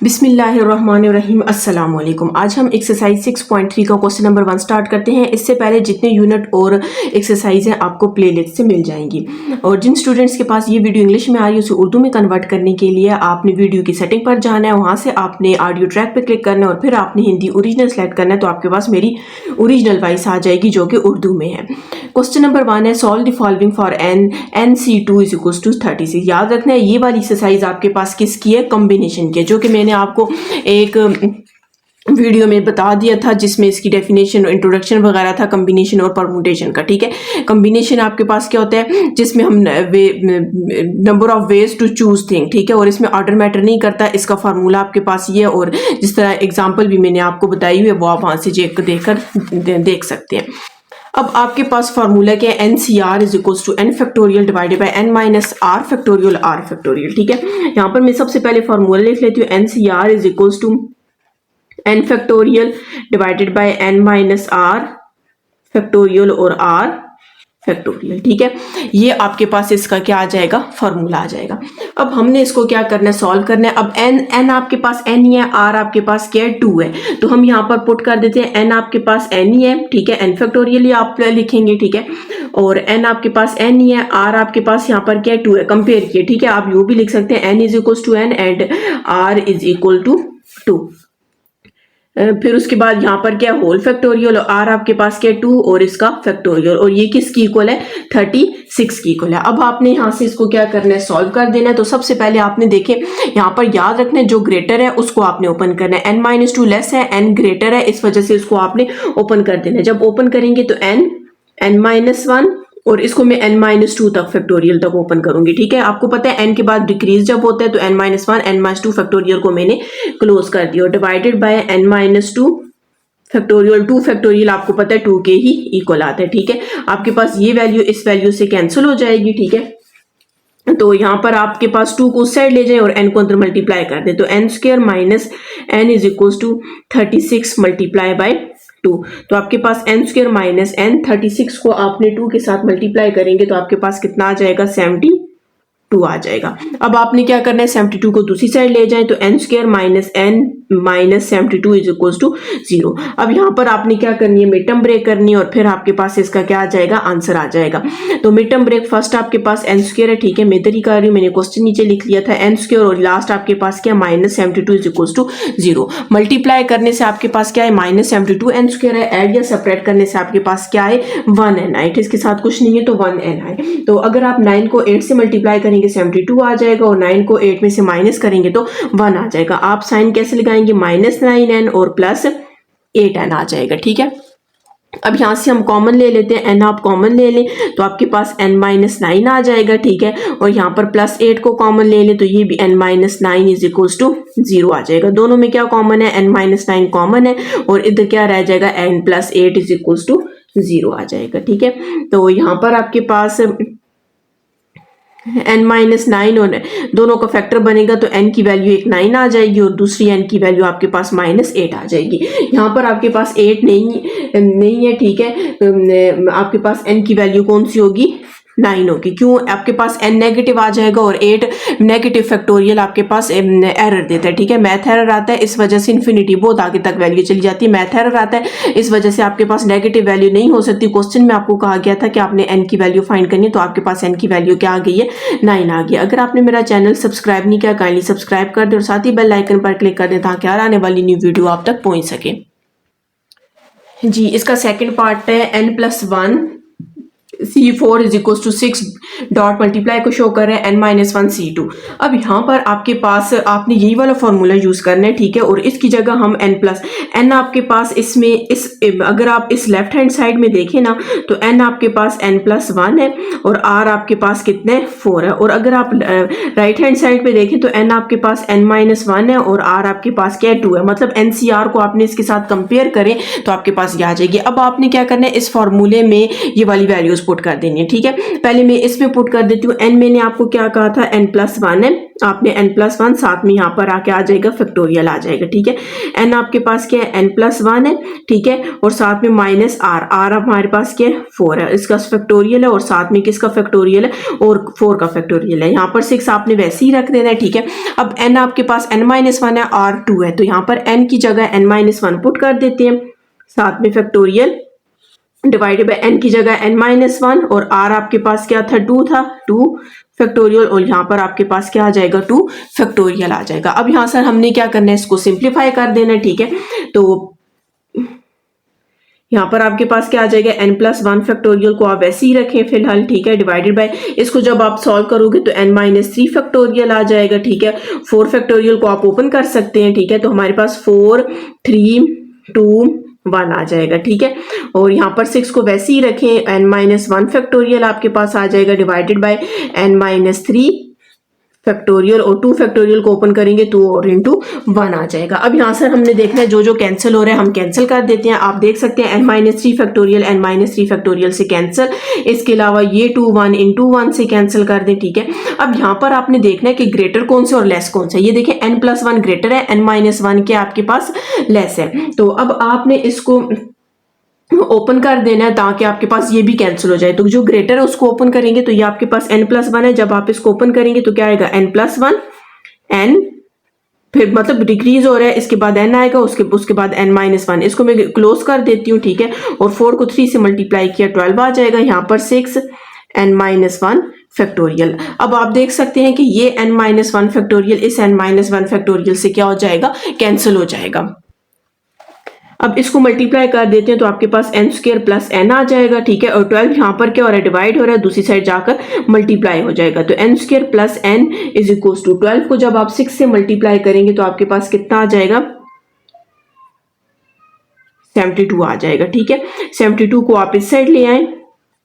बिस्मिल्लाहिर्रहमानिर्रहीम अस्सलाम वालेकुम। आज हम एक्सरसाइज 6.3 का क्वेश्चन नंबर 1 स्टार्ट करते हैं। इससे पहले जितने यूनिट और एक्सरसाइज हैं आपको प्लेलिस्ट से मिल जाएंगी। और जिन स्टूडेंट्स के पास ये वीडियो इंग्लिश में आ रही है उसे उर्दू में कन्वर्ट करने के लिए आपने वीडियो की सेटिंग पर जाना है, वहाँ से आपने ऑडियो ट्रैक पर क्लिक करना है और फिर आपने हिंदी ओरिजिनल सेलेक्ट करना है, तो आपके पास मेरी ओरिजिनल वॉइस आ जाएगी जो कि उर्दू में है। क्वेश्चन नंबर 1 है solve the following for NC2 is equal to 36। याद रखना है ये वाली एक्सरसाइज आपके पास किसकी है, कॉम्बिनेशन की है, जो कि मैंने आपको एक वीडियो में बता दिया था जिसमें इसकी डेफिनेशन और इंट्रोडक्शन वगैरह था कॉम्बिनेशन और परमुटेशन का। ठीक है, कॉम्बिनेशन आपके पास क्या होता है, जिसमें हम number of ways to choose thing, ठीक है, और इसमें ऑर्डर मैटर नहीं करता। इसका फार्मूला आपके पास ये है और जिस तरह एग्जाम्पल भी मैंने आपको बताई हुई है वो आप वहाँ से देखकर देख सकते हैं। अब आपके पास फार्मूला क्या है, NCR is equals to N factorial divided by N minus R factorial R factorial. ठीक है, यहाँ पर मैं सबसे पहले फार्मूला लिख लेती हूँ, NCR is equals to N factorial divided by N minus R factorial और R फैक्टोरियल। ठीक है, ये आपके पास इसका क्या आ जाएगा, फार्मूला आ जाएगा। अब हमने इसको क्या करना है, सॉल्व करना है। अब n आपके पास n ही है, r आपके पास क्या है, 2 है, तो हम यहाँ पर पुट कर देते हैं n आपके पास n ही है, ठीक है, n फैक्टोरियल आप लिखेंगे, ठीक है, और n आपके पास n ही है, r आपके पास यहाँ पर क्या है, 2 है, कंपेयर किए, ठीक है। आप यू भी लिख सकते हैं n is equal to n and r is equal to 2। फिर उसके बाद यहाँ पर क्या है, होल फैक्टोरियल, और r आपके पास क्या है, 2 और इसका फैक्टोरियल, और ये किसकी इक्वल है, 36 की इक्वल है। अब आपने यहाँ से इसको क्या करना है, सॉल्व कर देना है। तो सबसे पहले आपने देखे यहाँ पर याद रखना है जो ग्रेटर है उसको आपने ओपन करना है, n-2 लेस है, n ग्रेटर है, इस वजह से उसको आपने ओपन कर देना है। जब ओपन करेंगे तो n-1 और इसको मैं n-2 तक फैक्टोरियल तक ओपन करूंगी। ठीक है, आपको पता है n के बाद डिक्रीज जब होता है तो n-1 n-2 फैक्टोरियल को मैंने क्लोज कर दिया, divided by n-2 factorial. 2 factorial आपको पता है 2 के ही इक्वल आता है। ठीक है, आपके पास ये वैल्यू इस वैल्यू से कैंसिल हो जाएगी। ठीक है, तो यहाँ पर आपके पास 2 को उस साइड ले जाए और n को अंदर मल्टीप्लाई कर दे, तो n² minus n is equal to 36 multiply by 2। तो आपके पास n² माइनस n, 36 को आपने 2 के साथ मल्टीप्लाई करेंगे तो आपके पास कितना आ जाएगा, 72 आ जाएगा। अब आपने क्या करना है, 72 को दूसरी साइड ले जाएं तो n² minus n minus 72 is equal to 0। अब यहाँ पर आपने क्या करनी है, मिड टर्म ब्रेक करनी है और फिर आपके पास इसका क्या आ जाएगा, आंसर आ जाएगा। तो मिड टर्म ब्रेक फर्स्ट आपके पास n² है, ठीक है, मैं इधर ही कर रही हूँ, मैंने क्वेश्चन नीचे लिख लिया था n² और लास्ट आपके पास क्या, minus 72 is equal to 0। Multiply करने से आपके पास क्या है, माइनस 72 n² है, ऐड या सेपरेट करने से आपके पास क्या है, 1n है, इसके साथ कुछ नहीं है तो 1n है। तो अगर आप 9 को 8 से मल्टीप्लाई करेंगे 72 आ जाएगा और 9 को 8 में से माइनस करेंगे तो 1 आ जाएगा। आप साइन कैसे लगाएंगे, -9n और प्लस 8n आ जाएगा। ठीक है, अब यहां से हम कॉमन ले लेते हैं, n आप कॉमन ले लें तो आपके पास n-9 आ जाएगा। ठीक है, और यहाँ पर प्लस 8 को कॉमन ले लें तो ये भी n-9 इज इक्वल टू 0 आ जाएगा। दोनों में क्या कॉमन है, n-9 कॉमन है और इधर क्या रह जाएगा, n+8 इज इक्वल टू 0 आ जाएगा। ठीक है, तो यहाँ पर आपके पास n-9 और दोनों का फैक्टर बनेगा तो n की वैल्यू एक 9 आ जाएगी और दूसरी n की वैल्यू आपके पास -8 आ जाएगी। यहाँ पर आपके पास 8 नहीं है। ठीक है, आपके पास n की वैल्यू कौन सी होगी, 9 होगी। क्यों, आपके पास n नेगेटिव आ जाएगा और 8 नेगेटिव फैक्टोरियल आपके पास एरर देता है। ठीक है, मैथ एरर आता है, इस वजह से इन्फिनिटी बहुत आगे तक वैल्यू चली जाती है। मैथ एरर आता है, इस वजह से आपके पास नेगेटिव वैल्यू नहीं हो सकती। क्वेश्चन में आपको कहा गया था कि आपने n की वैल्यू फाइंड करनी है, तो आपके पास n की वैल्यू क्या आ गई है, 9 आ गई। अगर आपने मेरा चैनल सब्सक्राइब नहीं किया काइंडली सब्सक्राइब कर दे और साथ ही बेल आइकन पर क्लिक कर दे ताकि हर आने वाली न्यू वीडियो आप तक पहुंच सके। जी, इसका सेकेंड पार्ट है n+1 C4 is equal to 6 dot multiply को शो कर रहे हैं n-1 C2। अब यहाँ पर आपके पास आपने यही वाला फॉर्मूला यूज करना है। ठीक है, और इसकी जगह हम n आपके पास इसमें अगर आप इस लेफ्ट हैंड साइड में देखें ना तो n आपके पास n+1 है और r आपके पास कितने 4 है, और अगर आप राइट हैंड साइड पे देखें तो n आपके पास n-1 है और r आपके पास क्या है, 2 है। मतलब NCR को आपने इसके साथ कंपेयर करें तो आपके पास ये आ जाएगी। अब आपने क्या करना है, इस फॉर्मूले में ये वाली वैल्यूज पुट कर देनी है, ठीक है। पहले मैं इसमें पुट कर देती हूँ। n मैंने आपको क्या कहा था, n+1 है, आपने n+1 साथ में यहाँ पर आके आ जाएगा, फैक्टोरियल आ जाएगा, ठीक है। n आपके पास क्या है, n+1 है, ठीक है, और साथ में माइनस r, हमारे पास क्या है, 4 है, इसका फैक्टोरियल है, और साथ में किसका फैक्टोरियल है, और 4 का फैक्टोरियल है। यहाँ पर 6 आपने वैसे ही रख देना है, ठीक है। अब n आपके पास n-1 है, r 2 है, तो यहाँ पर n की जगह n-1 पुट कर देते हैं, साथ में फैक्टोरियल डिवाइडेड बाय n की जगह n-1, और r आपके पास क्या था, 2 था, 2 फैक्टोरियल, और यहाँ पर आपके पास क्या आ जाएगा, 2 फैक्टोरियल आ जाएगा। अब यहाँ सर हमने क्या करना है, इसको सिंप्लीफाई कर देना है, ठीक है। तो यहाँ पर आपके पास क्या आ जाएगा, n+1 फैक्टोरियल को आप वैसे ही रखें फिलहाल, ठीक है, डिवाइडेड बाय, इसको जब आप सॉल्व करोगे तो n-3 फैक्टोरियल आ जाएगा, ठीक है। 4 फैक्टोरियल को आप ओपन कर सकते हैं, ठीक है, तो हमारे पास 4 3 2 1 आ जाएगा, ठीक है। और यहाँ पर 6 को वैसे ही रखें, n-1 फैक्टोरियल आपके पास आ जाएगा, डिवाइडेड बाय n-3 फैक्टोरियल, और 2 फैक्टोरियल को ओपन करेंगे 2 और इंटू 1 आ जाएगा। अब यहाँ सर हमने देखना है जो जो कैंसिल हो रहा है हम कैंसिल कर देते हैं। आप देख सकते हैं n-3 फैक्टोरियल n-3 फैक्टोरियल से कैंसिल, इसके अलावा ये 2 1 इंटू 1 से कैंसिल कर दें, ठीक है। अब यहाँ पर आपने देखना है कि ग्रेटर कौन से और लेस कौन से। ये देखें n+1 ग्रेटर है, n-1 के आपके पास लेस है, तो अब आपने इसको ओपन कर देना है ताकि आपके पास ये भी कैंसिल हो जाए। तो जो ग्रेटर है उसको ओपन करेंगे तो ये आपके पास n+1 है, जब आप इसको ओपन करेंगे तो क्या आएगा, n+1 n, फिर मतलब डिक्रीज हो रहा है, इसके बाद n आएगा, उसके बाद n-1, इसको मैं क्लोज कर देती हूँ, ठीक है। और 4 को 3 से मल्टीप्लाई किया 12 आ जाएगा, यहाँ पर 6 n-1 फैक्टोरियल। अब आप देख सकते हैं कि ये n-1 फैक्टोरियल इस n-1 फैक्टोरियल से क्या हो जाएगा, कैंसिल हो जाएगा। अब इसको मल्टीप्लाई कर देते हैं तो आपके पास n² प्लस n आ जाएगा, ठीक है। और 12 यहाँ पर क्या हो रहा है, डिवाइड हो रहा है, दूसरी साइड जाकर मल्टीप्लाई हो जाएगा, तो n² plus n is equal to 12 को जब आप 6 से मल्टीप्लाई करेंगे तो आपके पास कितना आ जाएगा, 72 आ जाएगा, ठीक है। 72 को आप इस साइड ले आए,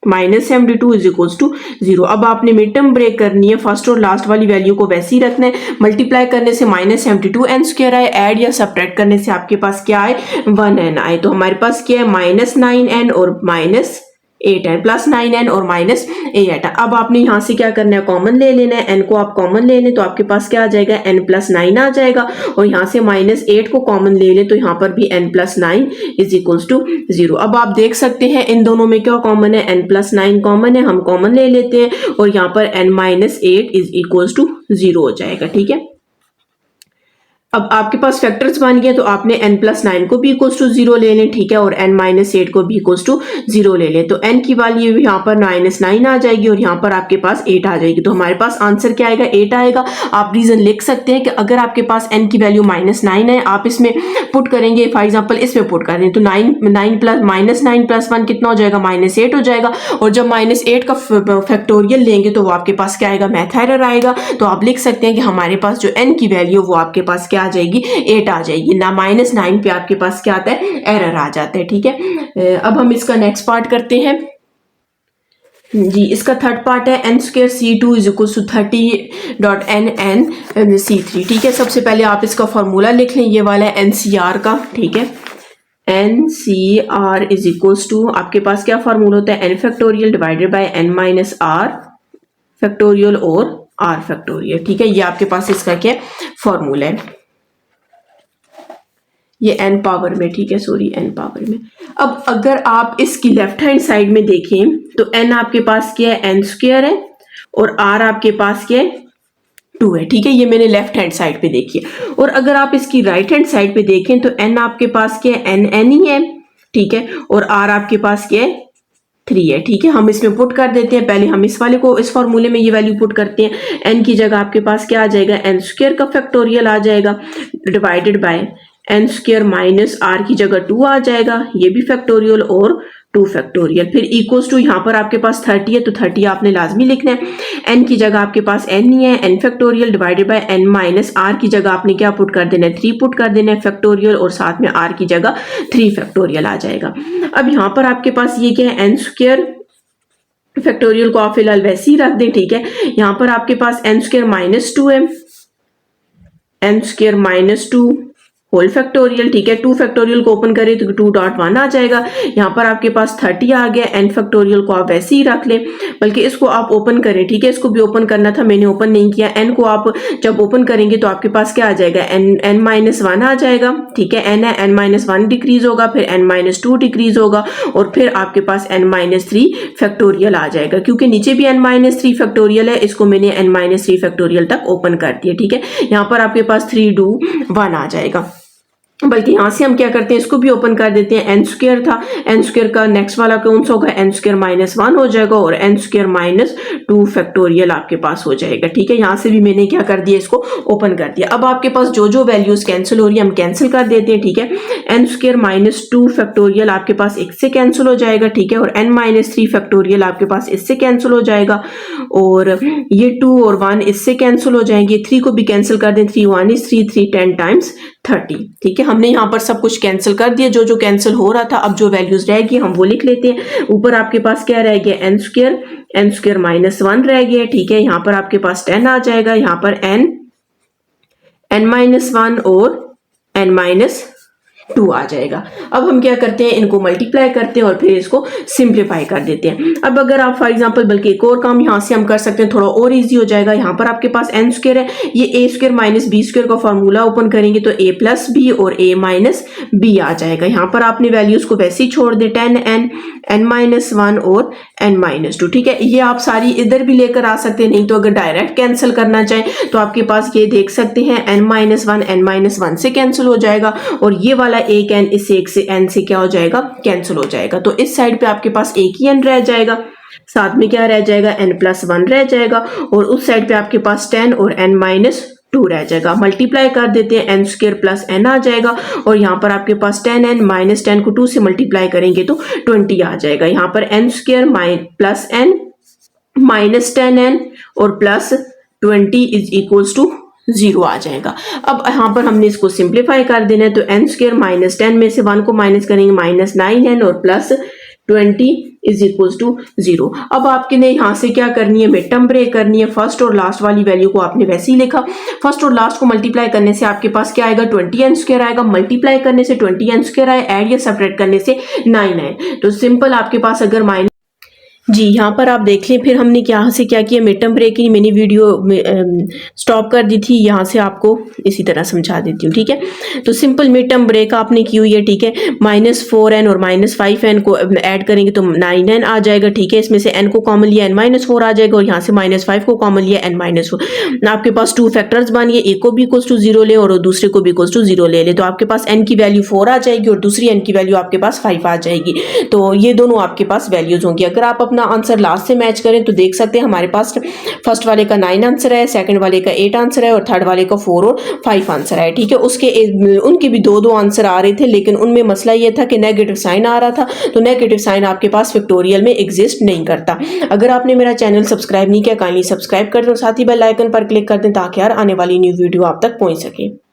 -72 इज इक्वल टू 0। अब आपने मिड टर्म ब्रेक करनी है, फर्स्ट और लास्ट वाली वैल्यू को वैसे ही रखना है। मल्टीप्लाई करने से -72 n² आए, ऐड या सब्ट्रैक्ट करने से आपके पास क्या आए, 1n आए, तो हमारे पास क्या है, -9n और -8n, +9n और -8n। अब आपने यहाँ से क्या करना है, कॉमन ले लेना है, n को आप कॉमन ले लें तो आपके पास क्या आ जाएगा, n+9 आ जाएगा, और यहाँ से -8 को कॉमन ले लें तो यहाँ पर भी n+9 इज इक्वल टू 0। अब आप देख सकते हैं इन दोनों में क्या कॉमन है, n+9 कॉमन है, हम कॉमन ले लेते हैं, और यहाँ पर n-8 इज इक्वल टू 0 हो जाएगा, ठीक है। अब आपके पास फैक्टर्स बन गए तो आपने n+9 को भी इक्वल्स टू 0 ले लें, ठीक है, और n-8 को भी इक्वल्स टू 0 ले लें, तो n की वैल्यू यहाँ पर -9 आ जाएगी और यहाँ पर आपके पास 8 आ जाएगी, तो हमारे पास आंसर क्या आएगा, 8 आएगा। आप रीजन लिख सकते हैं कि अगर आपके पास n की वैल्यू -9 है, आप इसमें पुट करेंगे, फॉर एग्जाम्पल इसमें पुट कर दें तो -9 + 1 कितना हो जाएगा, -8 हो जाएगा, और जब -8 का फैक्टोरियल लेंगे तो वो आपके पास क्या आएगा, मैथ एरर आएगा। तो आप लिख सकते हैं कि हमारे पास जो n की वैल्यू वो आपके पास आ जाएगी, 8 आ जाएगी ना, -9 पे आपके पास क्या आता है, एरर आ जाता है, ठीक है। अब हम इसका नेक्स्ट पार्ट करते हैं जी। इसका थर्ड पार्ट है n² C2 is equal to 30.nn C3, ठीक है। सबसे पहले आप इसका फॉर्मूला लिख लें, ये वाला है NCR का, ठीक है। NCR इज इक्वल टू आपके पास क्या फॉर्मूला होता है, n factorial divided by n - r factorial और r फैक्टोरियल, ठीक है। ये आपके पास इसका क्या फॉर्मूला है, ये n पावर में, ठीक है, सॉरी n पावर में। अब अगर आप इसकी लेफ्ट हैंड साइड में देखें तो n आपके पास क्या है, n² है, और r आपके पास क्या है, 2 है, ठीक है। ये मैंने लेफ्ट हैंड साइड पे देखी है। और अगर आप इसकी राइट हैंड साइड पे देखें तो n आपके पास क्या है, n ही है, ठीक है, और r आपके पास क्या है, 3 है, ठीक है। हम इसमें पुट कर देते हैं, पहले हम इस वाले को इस फॉर्मूले में ये वैल्यू पुट करते हैं। n की जगह आपके पास क्या आ जाएगा, n² का फैक्टोरियल आ जाएगा, divided by n² minus r की जगह 2 आ जाएगा, ये भी फैक्टोरियल और 2 फैक्टोरियल, फिर इक्वल्स टू यहाँ पर आपके पास 30 है तो 30 आपने लाजमी लिखना है। n की जगह आपके पास n ही है, n factorial divided by n minus r की जगह आपने क्या पुट कर देना है, 3 पुट कर देना है फैक्टोरियल, और साथ में r की जगह 3 फैक्टोरियल आ जाएगा। अब यहाँ पर आपके पास ये क्या है, n² फैक्टोरियल को आप फिलहाल वैसे ही रख दें, ठीक है। यहाँ पर आपके पास n² -2 है, n² -2 होल फैक्टोरियल, ठीक है। 2 फैक्टोरियल को ओपन करें तो 2.1 आ जाएगा। यहाँ पर आपके पास 30 आ गया। n फैक्टोरियल को आप वैसे ही रख लें, बल्कि इसको आप ओपन करें, ठीक है। इसको भी ओपन करना था, मैंने ओपन नहीं किया। n को आप जब ओपन करेंगे तो आपके पास क्या आ जाएगा, n-1 आ जाएगा, ठीक है। n है, n-1 डिक्रीज होगा, फिर n-2 डिक्रीज होगा, और फिर आपके पास n-3 फैक्टोरियल आ जाएगा। क्योंकि नीचे भी n-3 फैक्टोरियल है, इसको मैंने n-3 फैक्टोरियल तक ओपन कर दिया, ठीक है। यहाँ पर आपके पास 3, 2, 1 आ जाएगा। बल्कि यहाँ से हम क्या करते हैं, इसको भी ओपन कर देते हैं। एन स्क्वायर था, एन स्क्वायर का नेक्स्ट वाला कौन सा होगा, एन स्क्वायर -1 हो जाएगा, और एन स्क्वायर -2 फैक्टोरियल आपके पास हो जाएगा, ठीक है। यहाँ से भी मैंने क्या कर दिया, इसको ओपन कर दिया। अब आपके पास जो जो वैल्यूज कैंसिल हो रही है हम कैंसिल कर देते हैं, ठीक है। एन स्क्वायर -2 फैक्टोरियल आपके पास इससे कैंसिल हो जाएगा, ठीक है, और n-3 फैक्टोरियल आपके पास इससे कैंसिल हो जाएगा, और ये 2 और 1 इससे कैंसिल हो जाएंगे। 3 को भी कैंसिल कर दें, 3 1 is 3, 3 10 times 30, ठीक है। हमने यहाँ पर सब कुछ कैंसिल कर दिया, जो जो कैंसिल हो रहा था। अब जो वैल्यूज रहेगी हम वो लिख लेते हैं। ऊपर आपके पास क्या रह गया, एन स्क्वायर -1 रह गया, ठीक है। यहाँ पर आपके पास 10 आ जाएगा, यहाँ पर n-1 और n-2 आ जाएगा। अब हम क्या करते हैं, इनको मल्टीप्लाई करते हैं और फिर इसको सिंप्लीफाई कर देते हैं। अब अगर आप फॉर एग्जांपल, बल्कि एक और काम यहाँ से हम कर सकते हैं, थोड़ा और इजी हो जाएगा। यहाँ पर आपके पास n स्क्वायर है, ये a square minus b square का फॉर्मूला ओपन करेंगे तो a प्लस b और a माइनस b आ जाएगा। यहाँ पर आपने वैल्यूज को वैसे ही छोड़ दे, 10n, n-1 और n-2, ठीक है। ये आप सारी इधर भी लेकर आ सकते हैं, नहीं तो अगर डायरेक्ट कैंसिल करना चाहें तो आपके पास ये देख सकते हैं, n-1 n-1 से कैंसिल हो जाएगा, और ये वाला एक n इस एक से n से क्या हो जाएगा, कैंसिल हो जाएगा। तो इस साइड पे आपके पास एक ही n रह जाएगा, साथ में क्या रह जाएगा, n+1 रह जाएगा, और उस साइड पे आपके पास 10 और n-2 रह जाएगा। मल्टीप्लाई कर देते हैं, n स्क्वायर प्लस n आ जाएगा, और यहाँ पर आपके पास 10n -10 को 2 से मल्टीप्लाई करेंगे तो 20 आ जाएगा। यहाँ पर n square plus n -10n और प्लस 20 इज इक्वल्स टू 0 आ जाएगा। अब यहाँ पर हमने इसको सिंप्लीफाई कर देना है, तो n स्क्वायर -10 में से 1 को माइनस करेंगे, -9n और प्लस 20 इज इक्वल्स टू 0। अब आपके ने यहाँ से क्या करनी है, मिड टर्म ब्रेक करनी है। फर्स्ट और लास्ट वाली वैल्यू को आपने वैसे ही लिखा, फर्स्ट और लास्ट को मल्टीप्लाई करने से आपके पास क्या आएगा, 20n स्क्वायर आएगा, मल्टीप्लाई करने से 20n स्क्वायर आए, ऐड या सब्ट्रैक्ट करने से 9 आए। तो सिंपल आपके पास अगर माइनस जी, यहाँ पर आप देख लें, फिर हमने यहाँ से क्या किया, मिड टर्म ब्रेक की मैंने वीडियो स्टॉप कर दी थी, यहाँ से आपको इसी तरह समझा देती हूँ, ठीक है। तो सिंपल मिड टर्म ब्रेक आपने की हुई है, ठीक है। -4n और -5n को ऐड करेंगे तो 9n आ जाएगा, ठीक है। इसमें से n को कॉमन लिया, n-4 आ जाएगा, और यहाँ से -5 को कॉमन लिया, n-4। आपके पास 2 फैक्टर्स बन गए, एक को भी इक्वल्स टू 0 ले और दूसरे को भी इक्वल्स टू 0 ले तो आपके पास n की वैल्यू 4 आ जाएगी और दूसरी n की वैल्यू आपके पास 5 आ जाएगी। तो ये दोनों आपके पास वैल्यूज होंगी। अगर आप अपना आंसर लास्ट से मैच करें तो देख सकते हैं हमारे पास फर्स्ट वाले का 9 आंसर है, सेकंड वाले का 8 आंसर है, और थर्ड वाले का 4 और 5 आंसर है, ठीक है। उनके भी 2-2 आंसर आ रहे थे, लेकिन उनमें मसला ये था कि नेगेटिव साइन आ रहा था, तो नेगेटिव साइन आपके पास फैक्टोरियल में एग्जिस्ट नहीं करता। अगर आपने मेरा चैनल सब्सक्राइब नहीं किया, काइंडली सब्सक्राइब कर दें और साथ ही बेल आइकन पर क्लिक कर दें ताकि हर आने वाली न्यू वीडियो आप तक पहुंच सके।